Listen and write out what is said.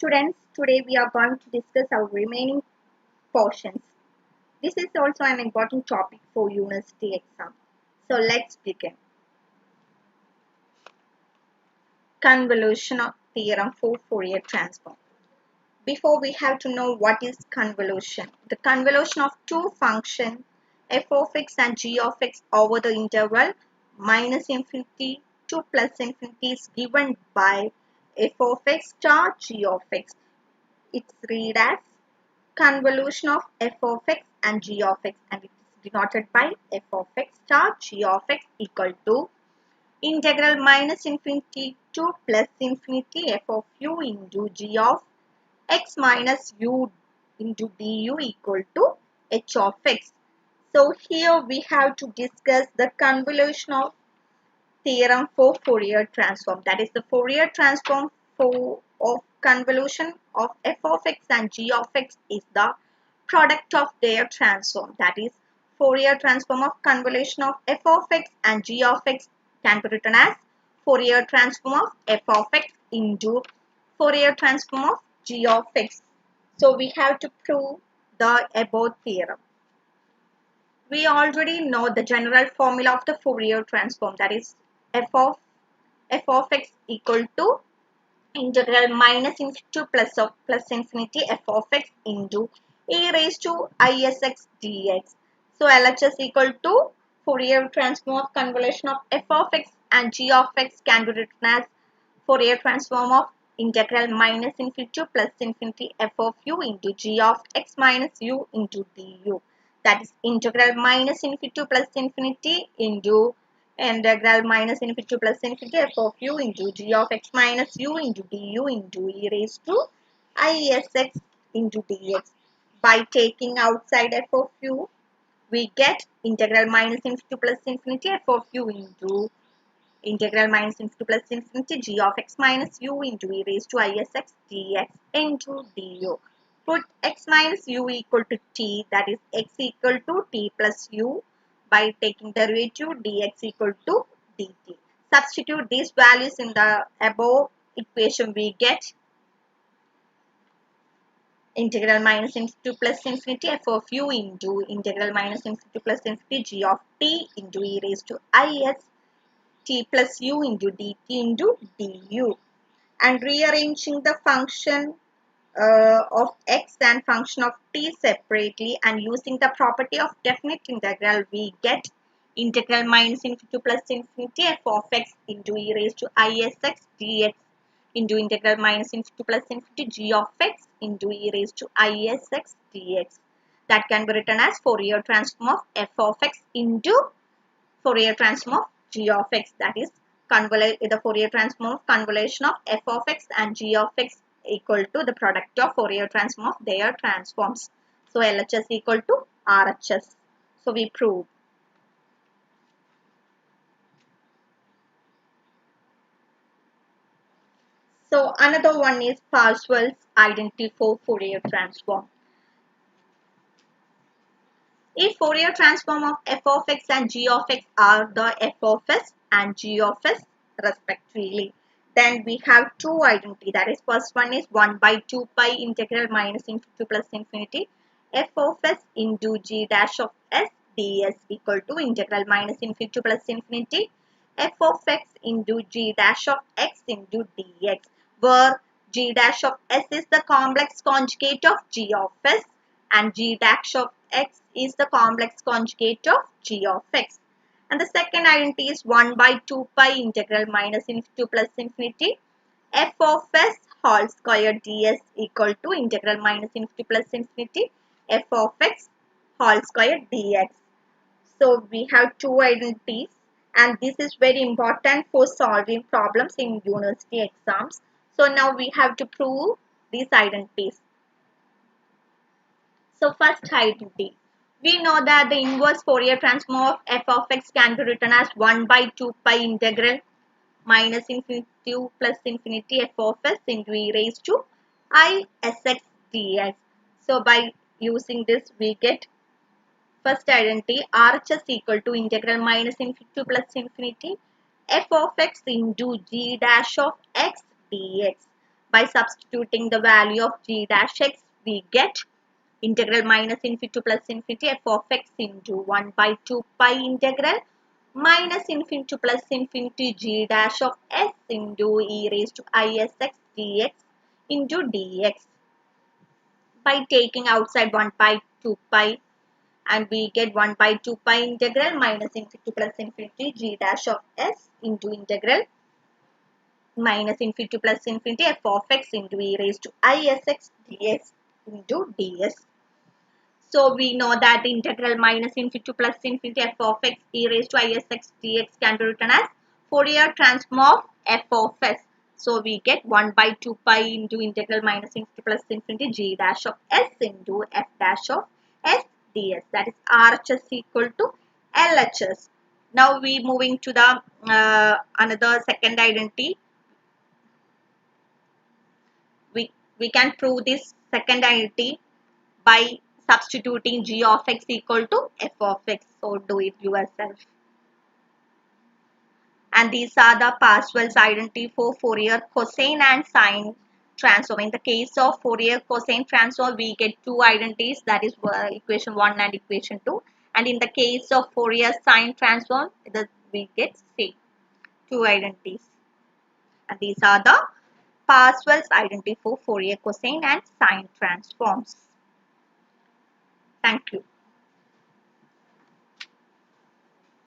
Students, today we are going to discuss our remaining portions. This is also an important topic for university exam. So let's begin. Convolution theorem for Fourier transform. Before we have to know what is convolution. The convolution of two functions f of x and g of x over the interval minus infinity to plus infinity is given by f of x star g of x. It's read as convolution of f of x and g of x, and it is denoted by f of x star g of x equal to integral minus infinity to plus infinity f of u into g of x minus u into du equal to h of x. So here we have to discuss the convolution of theorem for Fourier transform. That is the Fourier transform of convolution of f of x and g of x is the product of their transform. That is Fourier transform of convolution of f of x and g of x can be written as Fourier transform of f of x into Fourier transform of g of x. So we have to prove the above theorem. We already know the general formula of the Fourier transform, that is f of x equal to integral minus infinity to plus infinity f of x into e raised to isx dx. So LHS equal to Fourier transform of convolution of f of x and g of x can be written as Fourier transform of integral minus infinity to plus infinity f of u into g of x minus u into du. That is integral minus infinity to plus infinity into integral minus infinity to plus infinity f of u into g of x minus u into du into e raised to isx into dx. By taking outside f of u, we get integral minus infinity to plus infinity f of u into integral minus infinity plus infinity g of x minus u into e raised to isx dx into du. Put x minus u equal to t, that is x equal to t plus u by taking derivative dx equal to dt. Substitute these values in the above equation, we get integral minus infinity to plus infinity f of u into integral minus infinity to plus infinity g of t into e raised to is t plus u into dt into du, and rearranging the function of x and function of t separately and using the property of definite integral, we get integral minus infinity to plus infinity f of x into e raised to isx dx into integral minus infinity to plus infinity g of x into e raised to isx dx. That can be written as Fourier transform of f of x into Fourier transform of g of x, that is the Fourier transform of convolution of f of x and g of x equal to the product of Fourier transform of their transforms. So LHS equal to RHS. So we prove. So another one is Parseval's identity for Fourier transform. If Fourier transform of f of x and g of x are the f of s and g of s respectively, then we have two identity. That is, first one is 1 by 2 pi integral minus infinity to plus infinity f of s into g dash of s ds equal to integral minus infinity to plus infinity f of x into g dash of x into dx, where g dash of s is the complex conjugate of g of s and g dash of x is the complex conjugate of g of x. And the second identity is 1 by 2 pi integral minus infinity to plus infinity f of s whole square ds equal to integral minus infinity plus infinity f of x whole square dx. So we have two identities, and this is very important for solving problems in university exams. So now we have to prove these identities. So first identity. We know that the inverse Fourier transform of f of x can be written as 1 by 2 pi integral minus infinity to plus infinity f of s into e raised to isx dx. So by using this, we get first identity RHS equal to integral minus infinity to plus infinity f of x into g dash of x dx, By substituting the value of g dash x, we get integral minus infinity to plus infinity f of x into 1 by 2 pi integral minus infinity to plus infinity g dash of s into e raised to isx dx into dx. By taking outside 1 by 2 pi, and we get 1 by 2 pi integral minus infinity plus infinity g dash of s into integral minus infinity plus infinity f of x into e raised to isx dx into ds. So we know that the integral minus infinity plus infinity f of x e raised to isx dx can be written as Fourier transform of f of s. So we get 1 by 2 pi into integral minus infinity plus infinity g dash of s into f dash of s ds. That is RHS equal to LHS. Now we moving to the another second identity. We can prove this second identity by substituting g of x equal to f of x. So do it yourself. And these are the Parseval's identity for Fourier cosine and sine transform. In the case of Fourier cosine transform, we get two identities, that is equation 1 and equation 2. And in the case of Fourier sine transform, we get same two identities. And these are the Parseval's identity for Fourier cosine and sine transforms. Thank you.